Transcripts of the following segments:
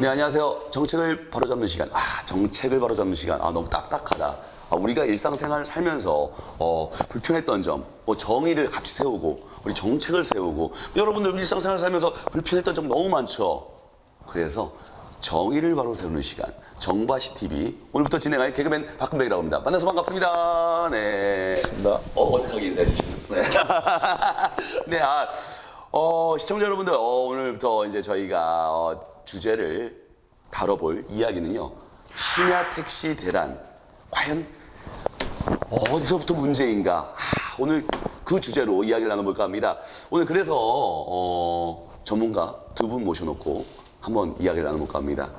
안녕하세요. 정책을 바로잡는 시간. 정책을 바로잡는 시간. 너무 딱딱하다. 우리가 일상생활을 살면서 불편했던 점, 정의를 같이 세우고 우리 정책을 세우고 여러분들 일상생활을 살면서 불편했던 점 너무 많죠. 그래서 정의를 바로 세우는 시간. 정바시 TV 오늘부터 진행할 개그맨 박근백이라고 합니다. 만나서 반갑습니다. 네. 반갑습니다. 어색하게 인사해 주시네요. 네. 네. 시청자 여러분들 오늘부터 이제 저희가 주제를 다뤄볼 이야기는요. 심야 택시 대란 과연 어디서부터 문제인가? 오늘 그 주제로 이야기를 나눠볼까 합니다. 오늘 그래서 전문가 두 분 모셔놓고 한번 이야기를 나눠볼까 합니다.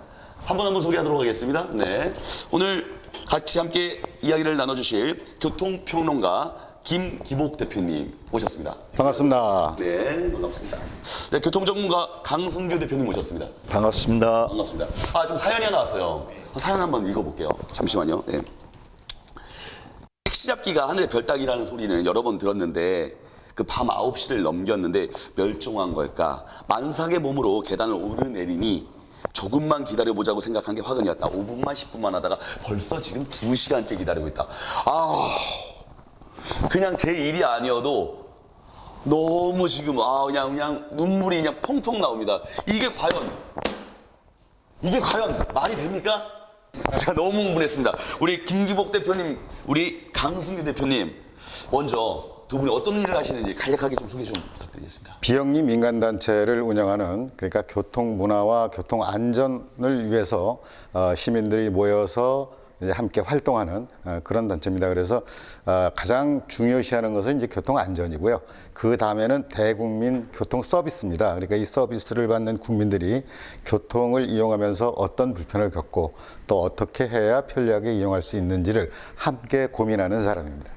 한 분 소개하도록 하겠습니다. 네, 오늘 같이 함께 이야기를 나눠주실 교통평론가 김기복 대표님 모셨습니다. 반갑습니다. 네, 반갑습니다. 네, 교통전문가 강승규 대표님 모셨습니다. 반갑습니다. 반갑습니다. 지금 사연이 하나 왔어요. 사연 한번 읽어볼게요. 잠시만요. 네. 택시 잡기가 하늘의 별 따기라는 소리는 여러 번 들었는데 그 밤 9시를 넘겼는데 멸종한 걸까? 만삭의 몸으로 계단을 오르내리니 조금만 기다려보자고 생각한 게 화근이었다. 5분만 10분만 하다가 벌써 지금 2시간째 기다리고 있다. 그냥 제 일이 아니어도 너무 지금 그냥 눈물이 그냥 펑펑 나옵니다. 이게 과연 말이 됩니까? 제가 너무 흥분했습니다. 우리 김기복 대표님, 우리 강승규 대표님, 먼저 두 분이 어떤 일을 하시는지 간략하게 좀 소개 좀 부탁드리겠습니다. 비영리 민간단체를 운영하는, 그러니까 교통문화와 교통안전을 위해서 시민들이 모여서 이제 함께 활동하는 그런 단체입니다. 그래서 가장 중요시하는 것은 이제 교통 안전이고요. 그 다음에는 대국민 교통 서비스입니다. 그러니까 이 서비스를 받는 국민들이 교통을 이용하면서 어떤 불편을 겪고 또 어떻게 해야 편리하게 이용할 수 있는지를 함께 고민하는 사람입니다.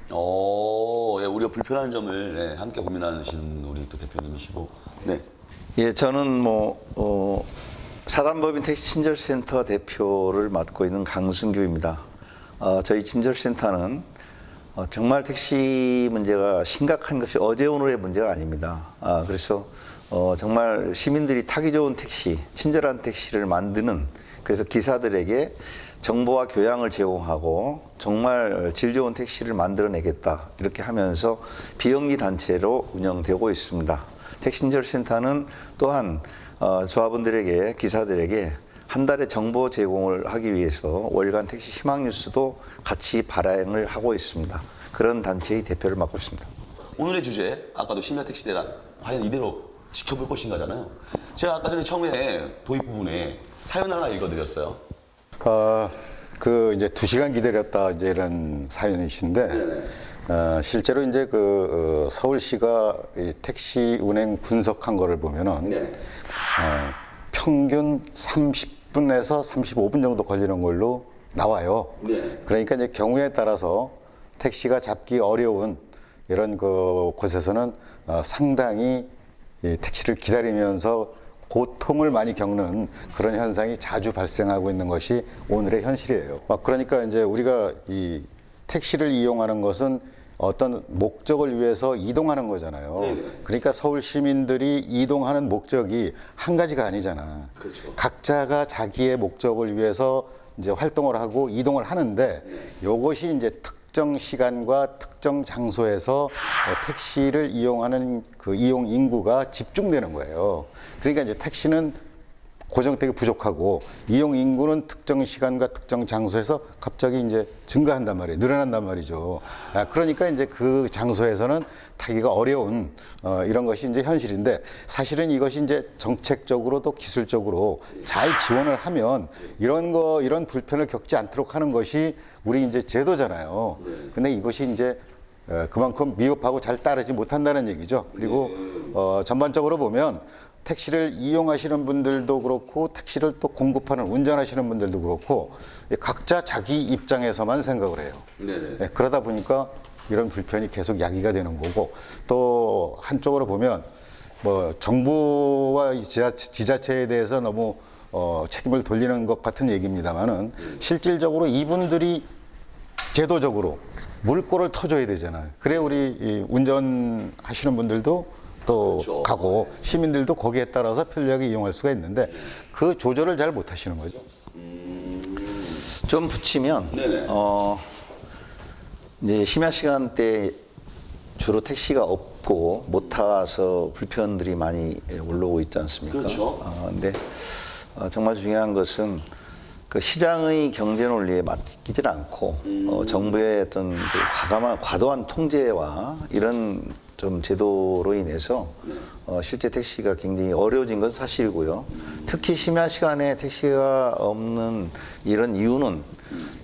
예, 우리가 불편한 점을 함께 고민하시는 우리 또 대표님이시고, 네. 예, 저는 사단법인 택시 친절센터 대표를 맡고 있는 강승규입니다. 저희 친절센터는 정말 택시 문제가 심각한 것이 어제 오늘의 문제가 아닙니다. 그래서 정말 시민들이 타기 좋은 택시, 친절한 택시를 만드는, 그래서 기사들에게 정보와 교양을 제공하고 정말 질 좋은 택시를 만들어내겠다, 이렇게 하면서 비영리 단체로 운영되고 있습니다. 택시 친절센터는 또한 조합원들에게, 기사들에게 한 달에 정보 제공을 하기 위해서 월간 택시 희망 뉴스도 같이 발행을 하고 있습니다. 그런 단체의 대표를 맡고 있습니다. 오늘의 주제, 아까도 심야 택시 대란, 과연 이대로 지켜볼 것인가잖아요. 제가 아까 전에 처음에 도입 부분에 사연 하나 읽어드렸어요. 이제 2시간 기다렸다, 이제 이런 사연이신데, 실제로 이제 서울시가 이 택시 운행 분석한 거를 보면은, 평균 30분에서 35분 정도 걸리는 걸로 나와요. 그러니까 이제 경우에 따라서 택시가 잡기 어려운 이런 곳에서는 상당히 이 택시를 기다리면서 고통을 많이 겪는 그런 현상이 자주 발생하고 있는 것이 오늘의 현실이에요. 그러니까 이제 우리가 이 택시를 이용하는 것은 어떤 목적을 위해서 이동하는 거잖아요. 그러니까 서울 시민들이 이동하는 목적이 한 가지가 아니잖아. 그렇죠. 각자가 자기의 목적을 위해서 이제 활동을 하고 이동을 하는데, 이것이 이제 특정 시간과 특정 장소에서 택시를 이용하는 그 이용 인구가 집중되는 거예요. 그러니까 이제 택시는 고정되게 부족하고 이용 인구는 특정 시간과 특정 장소에서 갑자기 이제 증가한단 말이에요. 늘어난단 말이죠. 그러니까 이제 그 장소에서는 타기가 어려운 이런 것이 이제 현실인데, 사실은 이것이 이제 정책적으로도 기술적으로 잘 지원을 하면 이런 불편을 겪지 않도록 하는 것이 우리 이제 제도잖아요. 근데 이것이 이제 그만큼 미흡하고 잘 따르지 못한다는 얘기죠. 그리고 전반적으로 보면 택시를 이용하시는 분들도 그렇고 택시를 또 공급하는 운전하시는 분들도 그렇고 각자 자기 입장에서만 생각을 해요. 그러다 보니까 이런 불편이 계속 야기가 되는 거고, 또 한쪽으로 보면 정부와 지자체에 대해서 너무 책임을 돌리는 것 같은 얘기입니다만은, 실질적으로 이분들이 제도적으로 물꼬를 터줘야 되잖아요. 그래 우리 운전하시는 분들도 또 그렇죠. 가고 시민들도 거기에 따라서 편리하게 이용할 수가 있는데 그 조절을 잘 못하시는 거죠. 좀 붙이면 네네. 이제 심야 시간대 주로 택시가 없고 못 타서 불편들이 많이 올라오고 있지 않습니까? 그렇죠. 근데 정말 중요한 것은 그 시장의 경제 논리에 맡기질 않고 정부의 어떤 그 과도한 통제와 이런 좀 제도로 인해서 실제 택시가 굉장히 어려워진 건 사실이고요. 특히 심야 시간에 택시가 없는 이런 이유는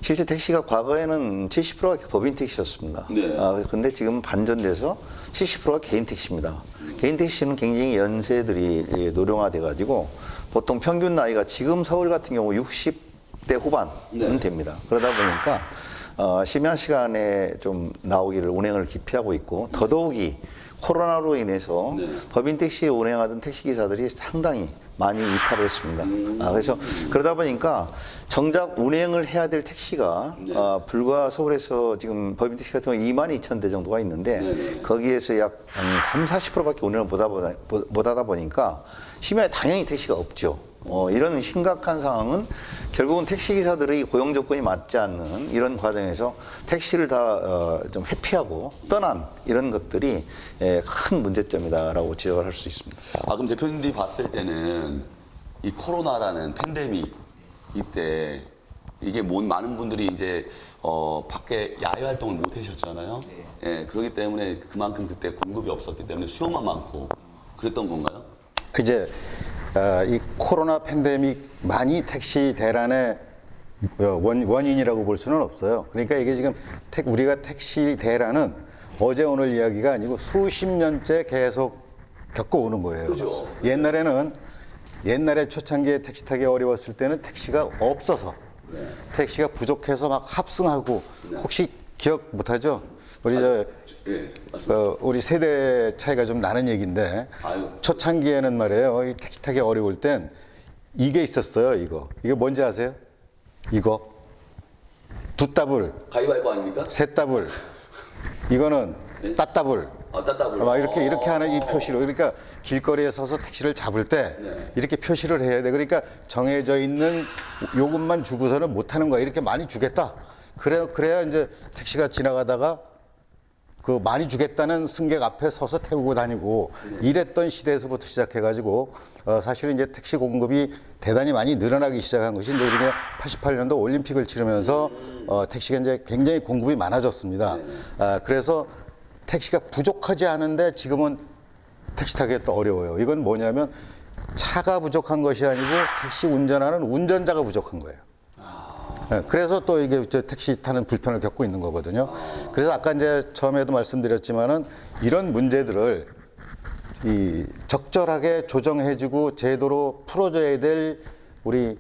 실제 택시가 과거에는 70%가 법인 택시였습니다. 네. 근데 지금 반전돼서 70%가 개인 택시입니다. 개인 택시는 굉장히 연세들이 노령화돼 가지고 보통 평균 나이가 지금 서울 같은 경우 60대 후반은 네. 됩니다. 그러다 보니까 심야 시간에 좀 나오기를 운행을 기피하고 있고 더더욱이 코로나로 인해서 네. 법인 택시에 운행하던 택시 기사들이 상당히 많이 이탈을 했습니다. 그래서 그러다 보니까 정작 운행을 해야 될 택시가 네. 불과 서울에서 지금 법인 택시 같은 경우 22,000대 정도가 있는데 네. 거기에서 약 한 40%밖에 운행을 못 하다 보니까 심야에 당연히 택시가 없죠. 이런 심각한 상황은 결국은 택시 기사들의 고용 조건이 맞지 않는 이런 과정에서 택시를 다 좀 회피하고 떠난 이런 것들이 큰 문제점이다라고 지적을 할 수 있습니다. 그럼 대표님들이 봤을 때는 이 코로나라는 팬데믹 이때 이게 많은 분들이 이제 밖에 야외 활동을 못 하셨잖아요. 예, 그렇기 때문에 그만큼 그때 공급이 없었기 때문에 수요만 많고 그랬던 건가요? 이제 이 코로나 팬데믹만이 택시 대란의 원인이라고 볼 수는 없어요. 그러니까 이게 지금 우리가 택시 대란은 어제 오늘 이야기가 아니고 수십 년째 계속 겪어오는 거예요. 그죠. 옛날에 초창기에 택시 타기 어려웠을 때는 택시가 없어서 네. 택시가 부족해서 막 합승하고 혹시 기억 못하죠? 우리 예, 맞습니다. 우리 세대 차이가 좀 나는 얘기인데 아유. 초창기에는 말이에요. 이 택시 타기 어려울 땐 이게 있었어요. 이게 뭔지 아세요? 이거 두 따블, 가위바위보 아닙니까? 세 따블. 이거는 네? 따따블. 따따블. 막 이렇게 하는 이 표시로 그러니까 길거리에 서서 택시를 잡을 때 네. 이렇게 표시를 해야 돼. 그러니까 정해져 있는 요금만 주고서는 못 하는 거야. 이렇게 많이 주겠다. 그래야 이제 택시가 지나가다가 그 많이 주겠다는 승객 앞에 서서 태우고 다니고 이랬던 시대에서부터 시작해가지고 사실은 이제 택시 공급이 대단히 많이 늘어나기 시작한 것이 이제 우리가 88년도 올림픽을 치르면서 택시가 이제 굉장히 공급이 많아졌습니다. 그래서 택시가 부족하지 않은데 지금은 택시 타기가 또 어려워요. 이건 뭐냐면 차가 부족한 것이 아니고 택시 운전하는 운전자가 부족한 거예요. 네, 그래서 또 이게 이제 택시 타는 불편을 겪고 있는 거거든요. 그래서 아까 이제 처음에도 말씀드렸지만은 이런 문제들을 적절하게 조정해주고 제도로 풀어줘야 될 우리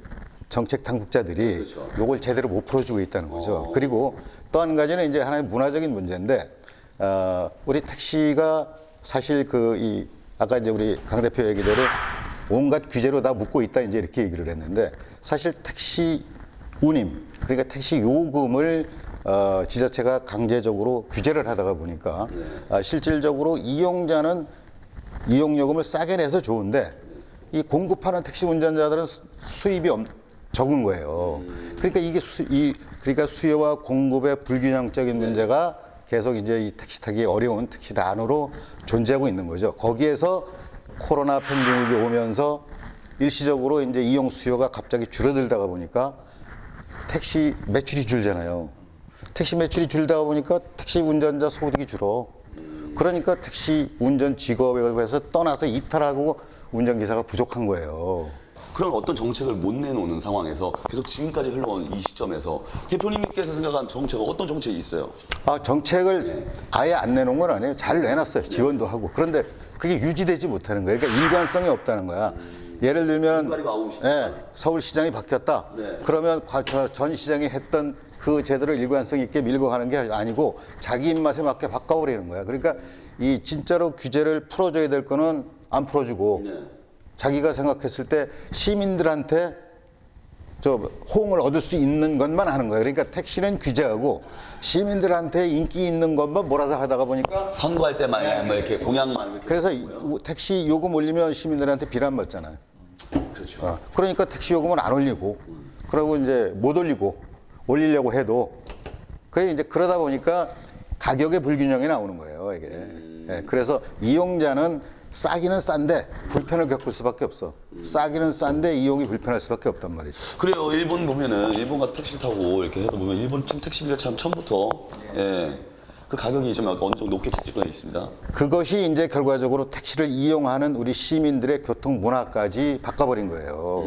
정책 당국자들이 그렇죠. 요걸 제대로 못 풀어주고 있다는 거죠. 그리고 또 한 가지는 이제 하나의 문화적인 문제인데, 우리 택시가 사실 아까 이제 우리 강 대표 얘기대로 온갖 규제로 다 묶고 있다 이제 이렇게 얘기를 했는데 사실 택시 운임, 그러니까 택시 요금을 지자체가 강제적으로 규제를 하다가 보니까 실질적으로 이용자는 이용요금을 싸게 내서 좋은데 이 공급하는 택시 운전자들은 수입이 적은 거예요. 그러니까 그러니까 수요와 공급의 불균형적인 문제가 계속 이제 이 택시 타기 어려운 택시 안으로 존재하고 있는 거죠. 거기에서 코로나 팬데믹이 오면서 일시적으로 이제 이용 수요가 갑자기 줄어들다가 보니까 택시 매출이 줄잖아요. 택시 매출이 줄다 보니까 택시 운전자 소득이 줄어. 그러니까 택시 운전 직업에서 떠나서 이탈하고 운전기사가 부족한 거예요. 그런 어떤 정책을 못 내놓는 상황에서 계속 지금까지 흘러온 이 시점에서 대표님께서 생각한 정책은 어떤 정책이 있어요? 정책을 아예 안 내놓은 건 아니에요. 잘 내놨어요. 지원도 하고. 그런데 그게 유지되지 못하는 거예요. 그러니까 일관성이 없다는 거야. 예를 들면 일괄이가 아웃이죠. 서울시장이 바뀌었다. 네. 그러면 전 시장이 했던 그 제대로 일관성 있게 밀고 가는 게 아니고 자기 입맛에 맞게 바꿔버리는 거야. 그러니까 이 진짜로 규제를 풀어줘야 될 거는 안 풀어주고 네. 자기가 생각했을 때 시민들한테 저 호응을 얻을 수 있는 것만 하는 거예요. 그러니까 택시는 규제하고 시민들한테 인기 있는 것만 몰아서 하다가 보니까 선거할 때만 뭐 이렇게 공약만 이렇게 그래서 택시 요금 올리면 시민들한테 비난 받잖아요. 그렇죠. 그러니까 택시 요금은 안 올리고 그러고 이제 못 올리고 올리려고 해도 그게 이제 그러다 보니까 가격의 불균형이 나오는 거예요, 이게. 예, 그래서 이용자는 싸기는 싼데 불편을 겪을 수밖에 없어. 싸기는 싼데 이용이 불편할 수밖에 없단 말이죠. 그래요. 일본 보면은 일본 가서 택시를 타고 이렇게 해도 보면 일본 참 택시비가 참 처음부터 그 가격이 좀 어느 정도 높게 책정되어 있습니다. 그것이 이제 결과적으로 택시를 이용하는 우리 시민들의 교통 문화까지 바꿔버린 거예요.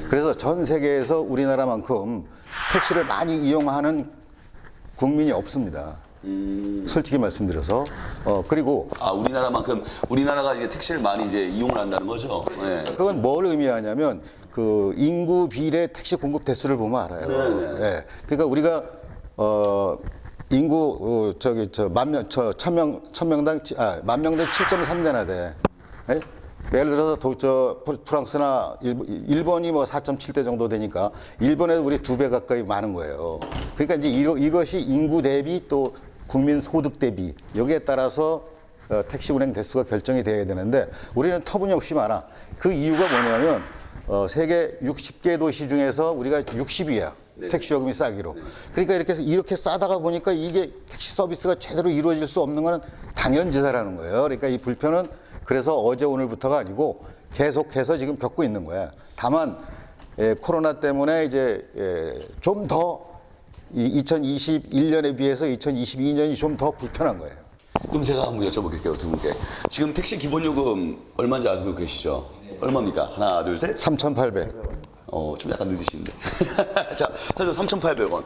그래서 전 세계에서 우리나라만큼 택시를 많이 이용하는 국민이 없습니다. 솔직히 말씀드려서 그리고 우리나라만큼 우리나라가 이제 택시를 많이 이제 이용을 한다는 거죠. 네. 그건 뭘 의미하냐면 그 인구 비례 택시 공급 대수를 보면 알아요. 예. 그러니까 우리가 인구 만명당 7.3대나 돼. 예? 예를 들어서 프랑스나 일본이 뭐 4.7대 정도 되니까 일본에 우리 2배 가까이 많은 거예요. 그러니까 이제 이것이 인구 대비 또 국민 소득 대비 여기에 따라서 택시 운행 대수가 결정이 돼야 되는데 우리는 터무니없이 많아. 그 이유가 뭐냐면 세계 60개 도시 중에서 우리가 60위야. 택시 요금이 싸기로. 그러니까 이렇게 싸다가 보니까 이게 택시 서비스가 제대로 이루어질 수 없는 거는 당연지사라는 거예요. 그러니까 이 불편은 그래서 어제 오늘부터가 아니고 계속해서 지금 겪고 있는 거야. 다만 코로나 때문에 이제 좀 더 2021년에 비해서 2022년이 좀 더 불편한 거예요. 그럼 제가 한번 여쭤볼게요, 두 분께. 지금 택시 기본 요금 얼마인지 알고 계시죠? 얼마입니까? 하나, 둘, 셋. 3,800. 좀 약간 늦으시는데. 자, 사실 3,800원.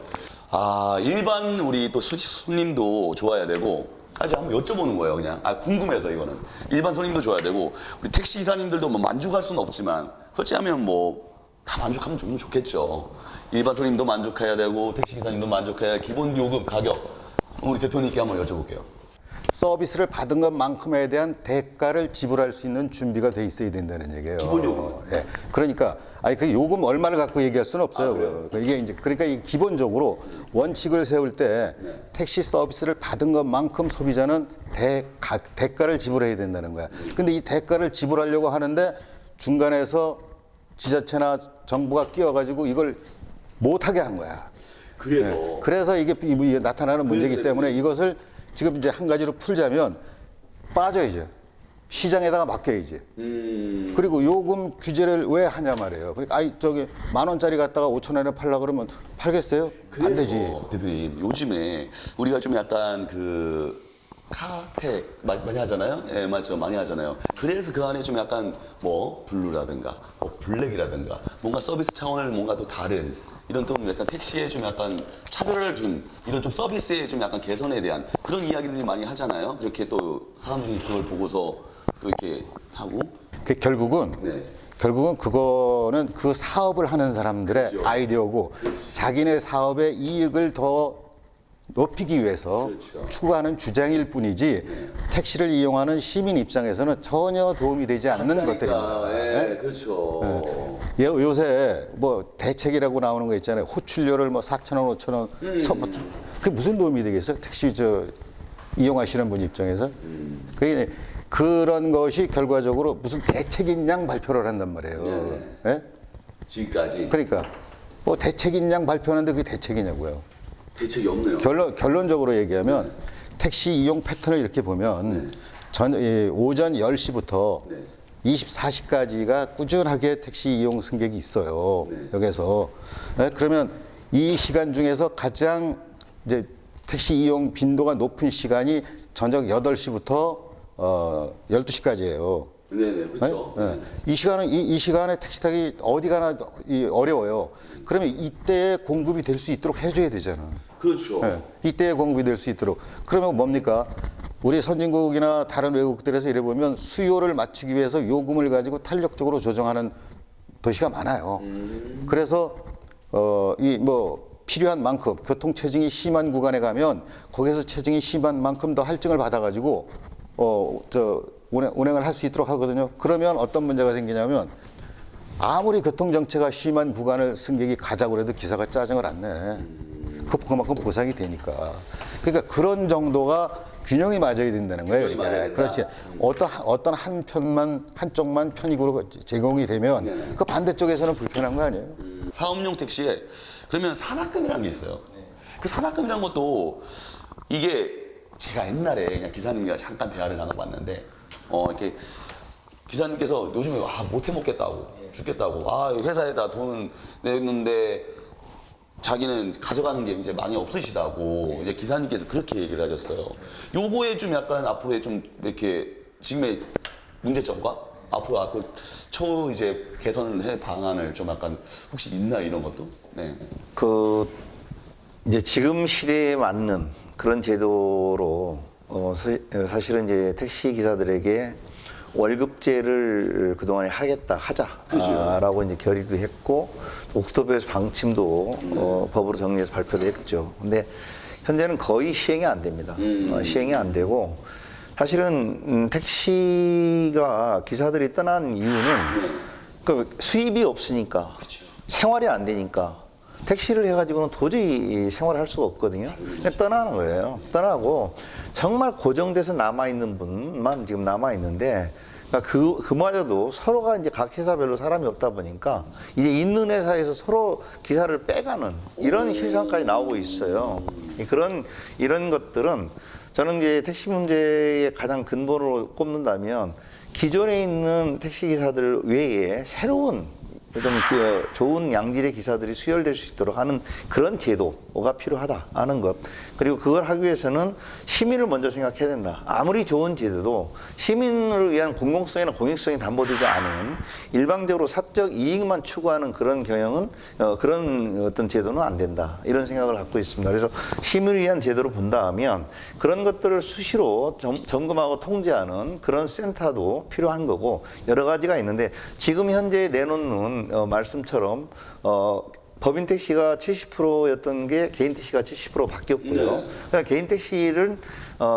일반 우리 또 손님도 좋아야 되고, 제가 한번 여쭤보는 거예요, 그냥. 궁금해서 이거는. 일반 손님도 좋아야 되고, 우리 택시 기사님들도 뭐 만족할 수는 없지만, 솔직히 하면 뭐, 다 만족하면 좀 좋겠죠. 일반 손님도 만족해야 되고, 택시 기사님도 만족해야 기본 요금, 가격. 우리 대표님께 한번 여쭤볼게요. 서비스를 받은 것만큼에 대한 대가를 지불할 수 있는 준비가 돼 있어야 된다는 얘기예요. 기본 요금. 예. 그러니까 그 요금 얼마를 갖고 얘기할 수는 없어요. 이게 이제 그러니까 기본적으로 원칙을 세울 때 택시 서비스를 받은 것만큼 소비자는 대가를 지불해야 된다는 거야. 근데 이 대가를 지불하려고 하는데 중간에서 지자체나 정부가 끼어가지고 이걸 못하게 한 거야. 그래서 이게 나타나는 문제이기 때문에 이것을 지금 이제 한 가지로 풀자면 빠져야죠. 시장에다가 맡겨야지. 그리고 요금 규제를 왜 하냐 말이에요. 그러니까 10,000원짜리 갖다가 5,000원에 팔라 그러면 팔겠어요? 안 되지. 대표님, 요즘에 우리가 좀 약간 카텍 많이 하잖아요. 예, 맞죠. 많이 하잖아요. 그래서 그 안에 좀 약간 뭐 블루라든가 뭐 블랙이라든가 뭔가 서비스 차원을 뭔가 또 다른 이런 또 약간 택시에 좀 약간 차별을 준 이런 좀 서비스의 좀 약간 개선에 대한 그런 이야기들이 많이 하잖아요. 그렇게 또 사람들이 그걸 보고서 또 이렇게 하고 결국은 그거는 그 사업을 하는 사람들의 그렇죠. 아이디어고 자기네 사업의 이익을 더 높이기 위해서 추구하는 주장일 뿐이지 택시를 이용하는 시민 입장에서는 전혀 도움이 되지 않는 것들입니다. 네, 그렇죠. 요새 뭐 대책이라고 나오는 거 있잖아요. 호출료를 뭐 4,000원, 5,000원. 그게 무슨 도움이 되겠어요? 택시 이용하시는 분 입장에서. 그런 것이 결과적으로 무슨 대책인 양 발표를 한단 말이에요. 네? 지금까지 그러니까 뭐 대책인 양 발표하는데 그게 대책이냐고요. 대책이 없네요. 결론적으로 얘기하면 택시 이용 패턴을 이렇게 보면 오전 10시부터 24시까지가 꾸준하게 택시 이용 승객이 있어요. 여기서. 그러면 이 시간 중에서 가장 이제 택시 이용 빈도가 높은 시간이 저녁 8시부터 12시까지예요. 네네, 그렇죠. 네? 이 시간에 택시 타기 어디 가나 어려워요. 그러면 이때에 공급이 될 수 있도록 해줘야 되잖아. 그렇죠. 네, 이때에 공급이 될 수 있도록. 그러면 뭡니까? 우리 선진국이나 다른 외국들에서 이래 보면 수요를 맞추기 위해서 요금을 가지고 탄력적으로 조정하는 도시가 많아요. 그래서 필요한 만큼 교통 체증이 심한 구간에 가면 거기서 체증이 심한 만큼 더 할증을 받아가지고 운행을 할 수 있도록 하거든요. 그러면 어떤 문제가 생기냐면 아무리 교통정체가 심한 구간을 승객이 가자고 해도 기사가 짜증을 안 내. 그만큼 보상이 되니까. 그러니까 그런 정도가 균형이 맞아야 된다는 거예요. 균형이 맞아야 된다. 그렇지. 어떤 한쪽만 편익으로 제공이 되면 그 반대쪽에서는 불편한 거 아니에요? 사업용 택시에 그러면 산악금이라는 게 있어요. 그 산악금이라는 것도 이게 제가 옛날에 그냥 기사님과 잠깐 대화를 나눠봤는데 이렇게 기사님께서 요즘에 못 해먹겠다고 죽겠다고 회사에다 돈 냈는데 자기는 가져가는 게 이제 많이 없으시다고 이제 기사님께서 그렇게 얘기를 하셨어요. 요거에 좀 약간 앞으로의 좀 이렇게 지금의 문제점과 앞으로 처우 이제 개선해 방안을 좀 약간 혹시 있나 이런 것도? 네. 그 이제 지금 시대에 맞는 그런 제도로 사실은 이제 택시 기사들에게 월급제를 그동안에 하자라고 이제 결의도 했고 옥토버에서 방침도 법으로 정리해서 발표도 했죠. 근데 현재는 거의 시행이 안 됩니다. 시행이 안 되고 사실은 택시가 기사들이 떠난 이유는 그 수입이 없으니까 생활이 안 되니까 택시를 해가지고는 도저히 생활을 할 수가 없거든요. 그냥 떠나는 거예요. 떠나고 정말 고정돼서 남아있는 분만 지금 남아있는데 그마저도 서로가 이제 각 회사별로 사람이 없다 보니까 이제 있는 회사에서 서로 기사를 빼가는 이런 실상까지 나오고 있어요. 이런 것들은 저는 이제 택시 문제의 가장 근본으로 꼽는다면 기존에 있는 택시 기사들 외에 새로운 좀 좋은 양질의 기사들이 수혈될 수 있도록 하는 그런 제도가 필요하다 하는 것. 그리고 그걸 하기 위해서는 시민을 먼저 생각해야 된다. 아무리 좋은 제도도 시민을 위한 공공성이나 공익성이 담보되지 않은 일방적으로 사적 이익만 추구하는 그런 경영은 그런 어떤 제도는 안 된다. 이런 생각을 갖고 있습니다. 그래서 시민을 위한 제도로 본다면 그런 것들을 수시로 점검하고 통제하는 그런 센터도 필요한 거고 여러 가지가 있는데 지금 현재 내놓는 말씀처럼 법인 택시가 70%였던 게 개인 택시가 70% 바뀌었고요. 그러니까 개인 택시를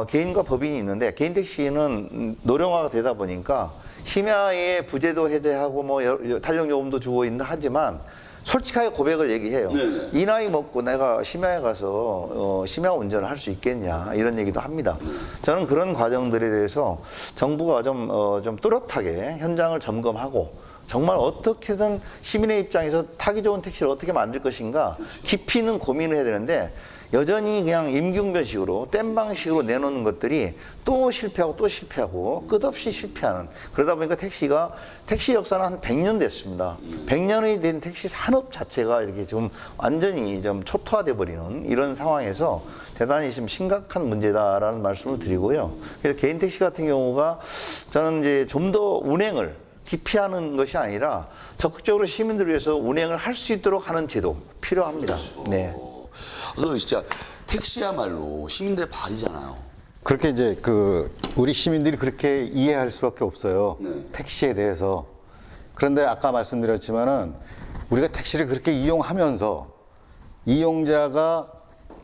개인과 법인이 있는데 개인 택시는 노령화가 되다 보니까 심야에 부재도 해제하고 뭐 탄력 요금도 주고 있는 하지만 솔직하게 고백을 얘기해요. 이 나이 먹고 내가 심야에 가서 심야 운전을 할 수 있겠냐 이런 얘기도 합니다. 저는 그런 과정들에 대해서 정부가 좀 뚜렷하게 현장을 점검하고 정말 어떻게든 시민의 입장에서 타기 좋은 택시를 어떻게 만들 것인가 깊이 있는 고민을 해야 되는데 여전히 그냥 임균변식으로 땜방식으로 내놓는 것들이 또 실패하고 끝없이 실패하는 그러다 보니까 택시 역사는 한 100년 됐습니다. 100년이 된 택시 산업 자체가 이렇게 좀 완전히 좀 초토화돼 버리는 이런 상황에서 대단히 좀 심각한 문제다라는 말씀을 드리고요. 그래서 개인 택시 같은 경우가 저는 이제 좀 더 운행을 기피하는 것이 아니라 적극적으로 시민들을 위해서 운행을 할 수 있도록 하는 제도 필요합니다. 네. 진짜 택시야말로 시민들의 발이잖아요. 그렇게 이제 우리 시민들이 그렇게 이해할 수밖에 없어요. 택시에 대해서. 그런데 아까 말씀드렸지만은 우리가 택시를 그렇게 이용하면서 이용자가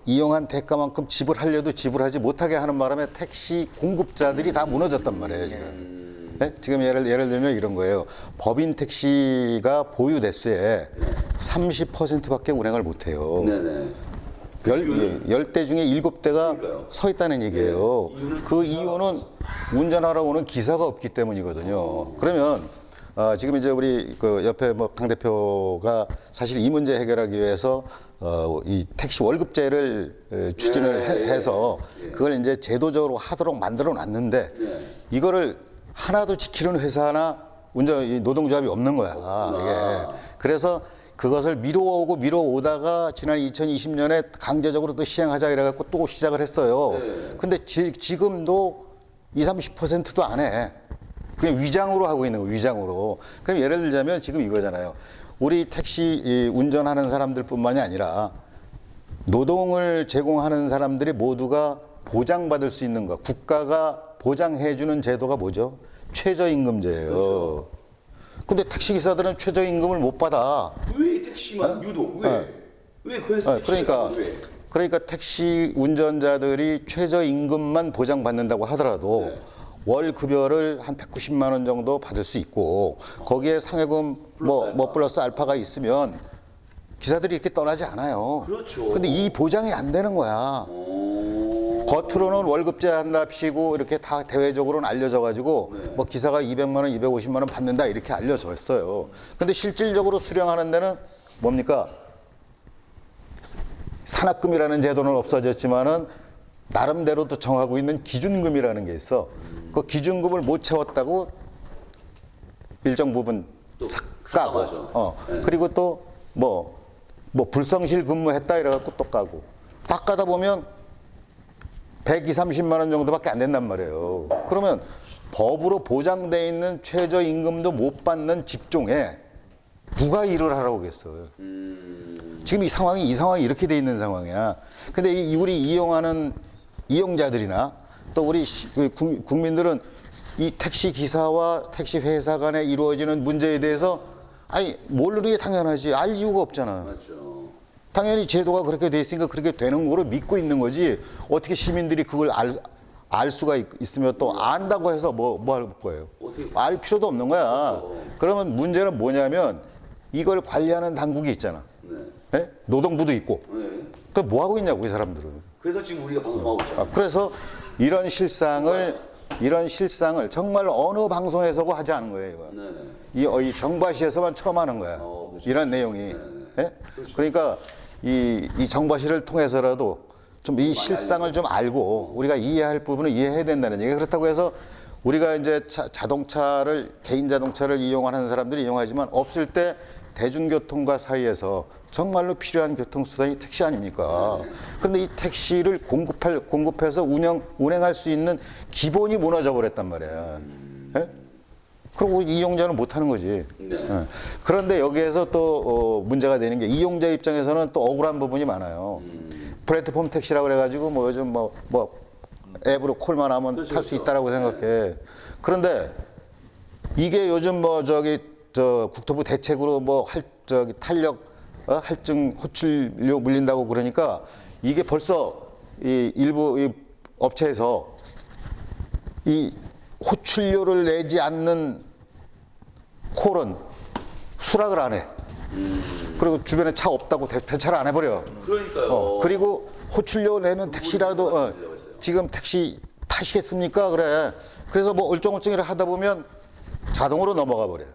이용한 대가만큼 지불하려도 지불하지 못하게 하는 바람에 택시 공급자들이 다 무너졌단 말이에요, 지금. 네? 지금 예를 들면 이런 거예요. 법인 택시가 보유 대수의 30%밖에 운행을 못해요. 네네. 10대 중에 7대가 서 있다는 얘기예요. 그 이유는 운전하러 오는 기사가 없기 때문이거든요. 그러면 지금 이제 우리 옆에 강 대표가 사실 이 문제 해결하기 위해서 이 택시 월급제를 추진을 해서 그걸 이제 제도적으로 하도록 만들어 놨는데 이거를 하나도 지키는 회사나 노동조합이 없는 거야. 이게. 그래서 그것을 미뤄오다가 지난 2020년에 강제적으로 또 시행하자 이래갖고 또 시작을 했어요. 근데 지금도 20-30%도 안 해. 그냥 위장으로 하고 있는 거예요, 위장으로. 그럼 예를 들자면 지금 이거잖아요. 우리 택시 운전하는 사람들 뿐만이 아니라 노동을 제공하는 사람들이 모두가 보장받을 수 있는 거. 국가가 보장해주는 제도가 뭐죠? 최저임금제예요. 그렇죠. 근데 택시기사들은 최저임금을 못 받아. 왜 택시만 유독? 왜 그 회사 그러니까 택시 운전자들이 최저임금만 보장받는다고 하더라도 월 급여를 한 190만 원 정도 받을 수 있고 거기에 상여금 뭐 플러스 알파가 있으면 기사들이 이렇게 떠나지 않아요. 그렇죠. 근데 이 보장이 안 되는 거야. 겉으로는 월급제 한답시고 이렇게 다 대외적으로는 알려져 가지고 뭐 기사가 200만 원, 250만 원 받는다 이렇게 알려져 있어요. 근데 실질적으로 수령하는 데는 뭡니까? 산학금이라는 제도는 없어졌지만은 나름대로 또 정하고 있는 기준금이라는 게 있어. 그 기준금을 못 채웠다고 일정 부분 까고, 그리고 또 뭐 불성실 근무했다 이래갖고 또 까고, 딱 까다 보면 120, 30만 원 정도밖에 안 된단 말이에요. 그러면 법으로 보장돼 있는 최저임금도 못 받는 직종에 누가 일을 하라고 그랬어요. 지금 이 상황이 이렇게 돼 있는 상황이야. 근데 우리 이용하는 이용자들이나 또 우리 국민들은 이 택시 기사와 택시 회사 간에 이루어지는 문제에 대해서 모르는 게 당연하지. 알 이유가 없잖아. 맞죠. 당연히 제도가 그렇게 돼 있으니까 그렇게 되는 거로 믿고 있는 거지. 어떻게 시민들이 그걸 알 수가 있으면 또 안다고 해서 뭐 할 거예요. 알 필요도 없는 거야. 그러면 문제는 뭐냐면 이걸 관리하는 당국이 있잖아. 네? 노동부도 있고. 그 뭐 하고 있냐고 이 사람들은. 그래서 지금 우리가 방송하고 있잖아요. 그래서 이런 실상을 정말 어느 방송에서고 하지 않은 거예요. 이거. 이 정바시에서만 처음 하는 거야. 그렇죠. 이런 내용이. 예? 그러니까 이 정바시를 통해서라도 좀 이 실상을 좀 알고 우리가 이해할 부분은 이해해야 된다는 얘기. 그렇다고 해서 우리가 이제 개인 자동차를 이용하는 사람들이 이용하지만 없을 때 대중교통과 사이에서 정말로 필요한 교통수단이 택시 아닙니까? 근데 이 택시를 공급해서 운행할 수 있는 기본이 무너져 버렸단 말이야. 예? 그리고 이용자는 못 하는 거지. 네. 예. 그런데 여기에서 또 문제가 되는 게 이용자 입장에서는 또 억울한 부분이 많아요. 플랫폼 택시라고 그래가지고 뭐 요즘 뭐 앱으로 콜만 하면 탈 수 있다라고 생각해. 그런데 이게 요즘 국토부 대책으로 탄력 할증 호출료 물린다고 그러니까 이게 벌써 일부 업체에서 이 호출료를 내지 않는 콜은 수락을 안 해. 그리고 주변에 차 없다고 대차를 안 해버려. 그러니까요. 그리고 호출료 내는 택시라도 지금 택시 타시겠습니까? 그래. 그래서 뭐 얼쩡얼쩡 하다 보면 자동으로 넘어가 버려요.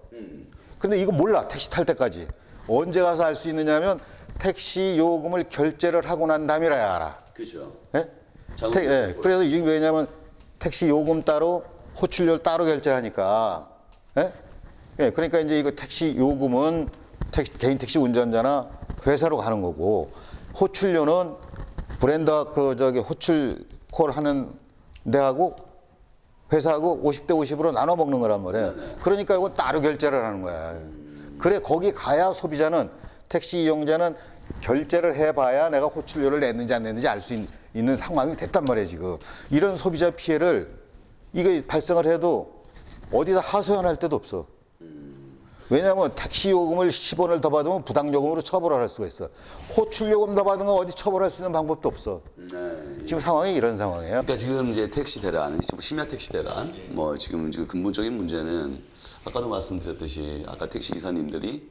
근데 이거 몰라. 택시 탈 때까지. 언제 가서 알 수 있느냐면 택시 요금을 결제를 하고 난 다음이라야 알아. 그렇죠. 예? 그래서 이게 왜냐면 택시 요금 따로 호출료를 따로 결제하니까. 예? 예, 그러니까 이제 이거 택시 요금은 개인 택시 운전자나 회사로 가는 거고 호출료는 브랜드 호출 콜 하는 데하고 회사하고 50대 50으로 나눠 먹는 거란 말이에요. 그러니까 이건 따로 결제를 하는 거야. 그래 거기 가야 소비자는 택시 이용자는 결제를 해봐야 내가 호출료를 냈는지 안 냈는지 알 수 있는 상황이 됐단 말이에요 지금. 이런 소비자 피해를 이게 발생을 해도 어디다 하소연할 데도 없어. 왜냐하면 택시 요금을 10원을 더 받으면 부당요금으로 처벌을 할 수가 있어. 호출요금 더 받은 건 어디 처벌할 수 있는 방법도 없어. 지금 상황이 이런 상황이에요. 그러니까 지금 이제 택시 대란, 심야 택시 대란, 뭐 지금 근본적인 문제는 아까도 말씀드렸듯이 아까 택시 기사님들이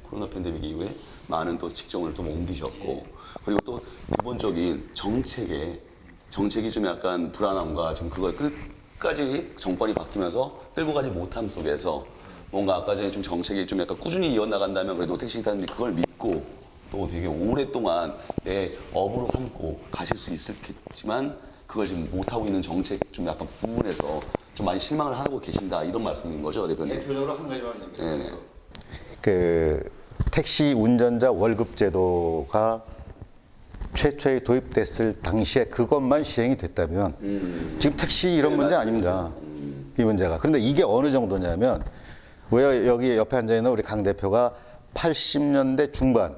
코로나 팬데믹 이후에 많은 또 직종을 좀 옮기셨고 그리고 또 기본적인 정책이 좀 약간 불안함과 지금 그걸 끝까지 정권이 바뀌면서 끌고 가지 못함 속에서 뭔가 아까 전에 좀 정책이 좀 약간 꾸준히 이어나간다면 그래도 택시 기사님들이 그걸 믿고 또 되게 오랫동안 내 업으로 삼고 가실 수 있었겠지만 그걸 지금 못하고 있는 정책 좀 약간 부분에서 좀 많이 실망을 하고 계신다 이런 말씀인 거죠, 대표님? 대표적으로 한 가지만 얘기해요. 네네. 그 택시 운전자 월급 제도가 최초에 도입됐을 당시에 그것만 시행이 됐다면 지금 택시 이런 문제 아닙니다. 이 문제가. 그런데 이게 어느 정도냐면 왜 여기 옆에 앉아 있는 우리 강 대표가 80년대 중반,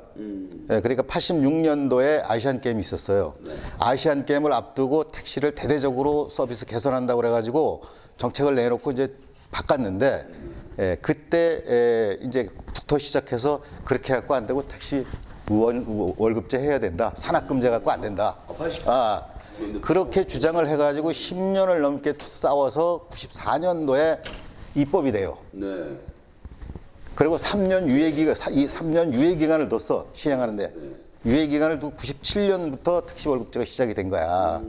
그러니까 86년도에 아시안 게임이 있었어요. 아시안 게임을 앞두고 택시를 대대적으로 서비스 개선한다고 그래가지고 정책을 내놓고 이제 바꿨는데, 그때 이제부터 시작해서 그렇게 갖고 안 되고 택시 월급제 해야 된다. 산악금제 갖고 안 된다. 그렇게 주장을 해가지고 10년을 넘게 싸워서 94년도에 입법이 돼요. 네. 그리고 3년 이 3년 유예 기간을 뒀어 시행하는데 유예 기간을 두고 97년부터 택시 월급제가 시작이 된 거야.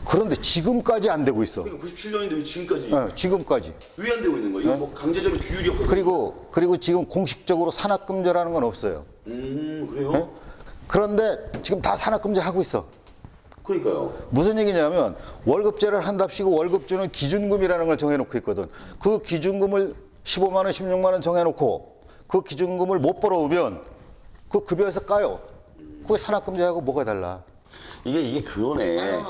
그런데 지금까지 안 되고 있어. 그러니까 97년인데 왜 지금까지 지금까지. 왜 안 되고 있는 거예요? 이거 뭐 강제적인 규율이 없어서. 그리고 지금 공식적으로 산악금제라는 건 없어요. 그래요? 그런데 지금 다 산악금제 하고 있어. 그러니까요. 무슨 얘기냐면 월급제를 한답시고 월급주는 기준금이라는 걸 정해놓고 있거든. 그 기준금을 15만 원, 16만 원 정해놓고 그 기준금을 못 벌어오면 그 급여에서 까요. 그게 산악금제하고 뭐가 달라? 이게 그거네.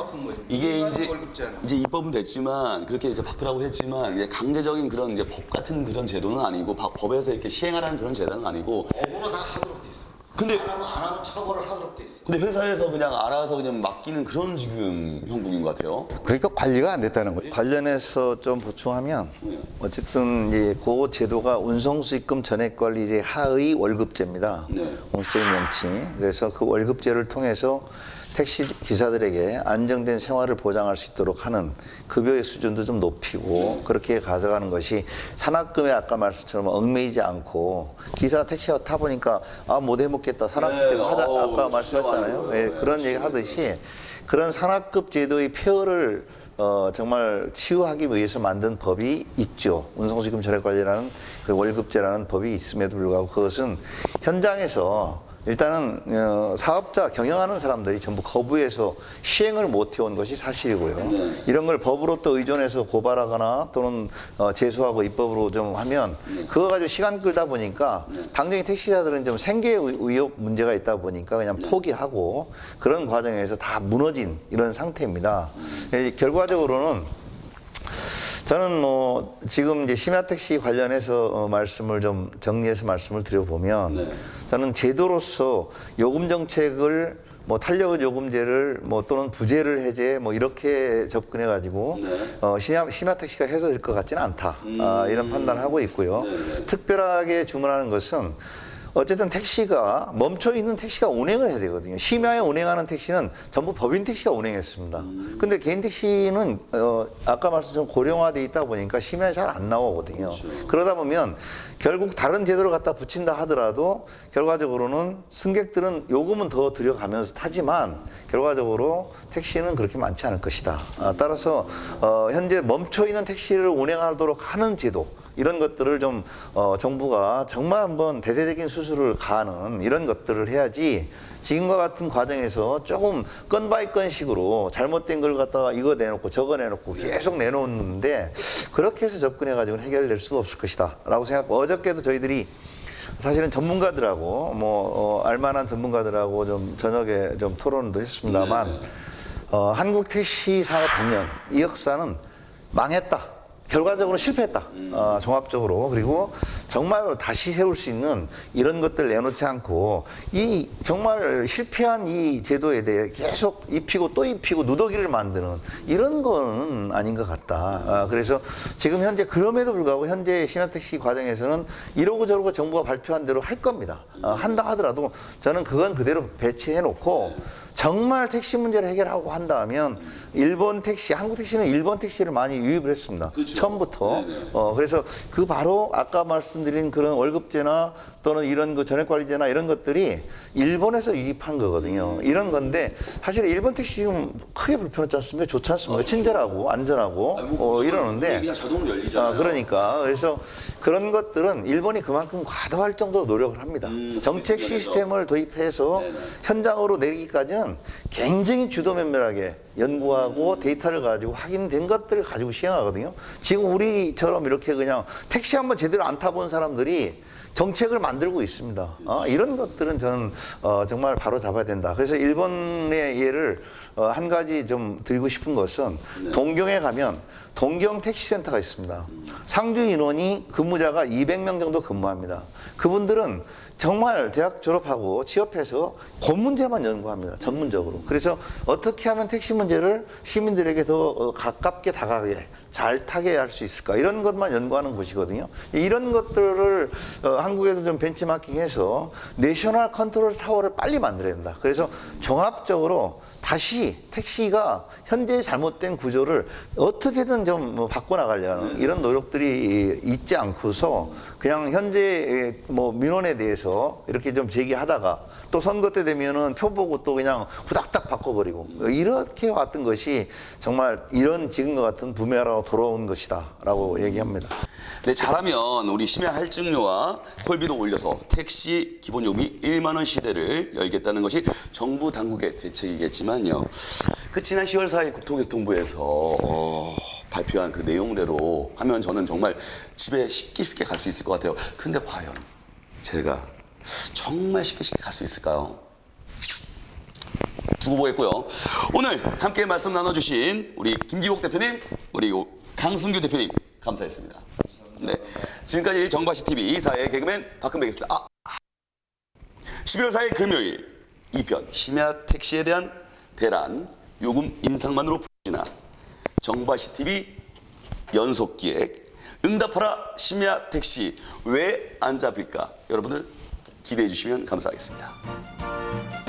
이게 이제 입법은 됐지만 그렇게 이제 바꾸라고 했지만 이제 강제적인 그런 이제 법 같은 그런 제도는 아니고 법에서 이렇게 시행하라는 그런 제도는 아니고. 법으로 다 하도록 돼 있어. 근데 안 하면 처벌을 하도록 돼 있어. 근데 회사에서 그냥 알아서 그냥 맡기는 그런 지금 형국인 것 같아요. 그러니까 관리가 안 됐다는 거지. 관련해서 좀 보충하면 어쨌든 이제 그 제도가 운송수익금 전액관리제 하의 월급제입니다. 네. 공식적인 명칭이. 그래서 그 월급제를 통해서 택시 기사들에게 안정된 생활을 보장할 수 있도록 하는 급여의 수준도 좀 높이고 그렇게 가져가는 것이 산악금에 아까 말씀처럼 얽매이지 않고 기사 택시가 타보니까 못 해먹겠다 산악금 때문에 하자 아까 말씀하셨잖아요. 그런 얘기 하듯이 그런 산악급 제도의 폐허를 정말 치유하기 위해서 만든 법이 있죠. 운송수익금 전액관리라는 그 월급제라는 법이 있음에도 불구하고 그것은 현장에서 일단은 사업자 경영하는 사람들이 전부 거부해서 시행을 못 해온 것이 사실이고요. 이런 걸 법으로 또 의존해서 고발하거나 또는 제소하고 입법으로 좀 하면 그거 가지고 시간 끌다 보니까 당장의 택시자들은 좀 생계 의욕 문제가 있다 보니까 그냥 포기하고 그런 과정에서 다 무너진 이런 상태입니다. 결과적으로는 저는 뭐 지금 이제 심야택시 관련해서 말씀을 좀 정리해서 말씀을 드려보면 저는 제도로서 요금 정책을 뭐 탄력 요금제를 뭐 또는 부재를 해제 뭐 이렇게 접근해 가지고 심야택시가 해소될 것 같지는 않다 이런 판단을 하고 있고요. 특별하게 주문하는 것은 어쨌든 택시가 멈춰있는 택시가 운행을 해야 되거든요. 심야에 운행하는 택시는 전부 법인 택시가 운행했습니다. 근데 개인 택시는 아까 말씀처럼 고령화돼 있다 보니까 심야에 잘 안 나오거든요. 그러다 보면 결국 다른 제도를 갖다 붙인다 하더라도 결과적으로는 승객들은 요금은 더 들여가면서 타지만 결과적으로 택시는 그렇게 많지 않을 것이다. 따라서 현재 멈춰있는 택시를 운행하도록 하는 제도 이런 것들을 좀 정부가 정말 한번 대대적인 수술을 가하는 이런 것들을 해야지 지금과 같은 과정에서 조금 건 바이 건식으로 잘못된 걸 갖다가 이거 내놓고 저거 내놓고 계속 내놓는데 그렇게 해서 접근해가지고 해결될 수가 없을 것이다 라고 생각하고 어저께도 저희들이 사실은 전문가들하고 알만한 전문가들하고 좀 저녁에 좀 토론도 했습니다만 한국 택시 산업 100년 이 역사는 망했다. 결과적으로 실패했다. 종합적으로. 그리고 정말 다시 세울 수 있는 이런 것들 내놓지 않고 이 정말 실패한 이 제도에 대해 계속 입히고 또 입히고 누더기를 만드는 이런 거는 아닌 것 같다. 그래서 지금 현재 그럼에도 불구하고 현재 심야택시 과정에서는 이러고 저러고 정부가 발표한 대로 할 겁니다. 한다 하더라도 저는 그건 그대로 배치해 놓고 정말 택시 문제를 해결하고 한다면 일본 택시, 한국 택시는 일본 택시를 많이 유입을 했습니다. 그렇죠. 처음부터. 그래서 그 바로 아까 말씀드린 그런 월급제나 또는 이런 그 전액관리제나 이런 것들이 일본에서 유입한 거거든요. 이런 건데 사실 일본 택시 지금 크게 불편하지 않습니까? 좋지 않습니까? 친절하고 안전하고 이러는데 그냥 자동으로 열리잖아요. 그러니까 그래서 그런 것들은 일본이 그만큼 과도할 정도로 노력을 합니다. 정책 시스템을 도입해서 현장으로 내리기까지는 굉장히 주도면밀하게 연구하고 데이터를 가지고 확인된 것들을 가지고 시행하거든요. 지금 우리처럼 이렇게 그냥 택시 한번 제대로 안 타본 사람들이 정책을 만들고 있습니다. 이런 것들은 저는 정말 바로 잡아야 된다. 그래서 일본의 예를 한 가지 좀 드리고 싶은 것은 동경에 가면 동경 택시센터가 있습니다. 상주 인원이 근무자가 200명 정도 근무합니다. 그분들은 정말 대학 졸업하고 취업해서 그 문제만 연구합니다. 전문적으로. 그래서 어떻게 하면 택시 문제를 시민들에게 더 가깝게 다가가게 잘 타게 할 수 있을까 이런 것만 연구하는 곳이거든요. 이런 것들을 한국에도 좀 벤치마킹해서 내셔널 컨트롤 타워를 빨리 만들어야 된다. 그래서 종합적으로 다시 택시가 현재 잘못된 구조를 어떻게든 좀 바꿔나가려는 이런 노력들이 있지 않고서 그냥 현재 뭐 민원에 대해서 이렇게 좀 제기하다가 또 선거 때 되면은 표 보고 또 그냥 후닥닥 바꿔버리고 이렇게 왔던 것이 정말 이런 지금과 같은 부메랑으로 돌아온 것이다라고 얘기합니다. 네, 잘하면 우리 심야 할증료와 콜비도 올려서 택시 기본 요금이 1만 원 시대를 열겠다는 것이 정부 당국의 대책이겠지만요. 그 지난 10월 4일 국토교통부에서 발표한 그 내용대로 하면 저는 정말 집에 쉽게 갈 수 있을 것 같아요. 근데 과연 제가 정말 쉽게 갈 수 있을까요? 두고 보겠고요. 오늘 함께 말씀 나눠주신 우리 김기복 대표님, 그리고 강승규 대표님 감사했습니다. 네, 지금까지 정바시 TV 이사의 개그맨 박근백이었습니다. 11월 4일 금요일 2편 심야 택시에 대한 대란 요금 인상만으로 풀지나 정바시 TV 연속 기획 응답하라 심야 택시 왜 안 잡힐까 여러분들 기대해 주시면 감사하겠습니다.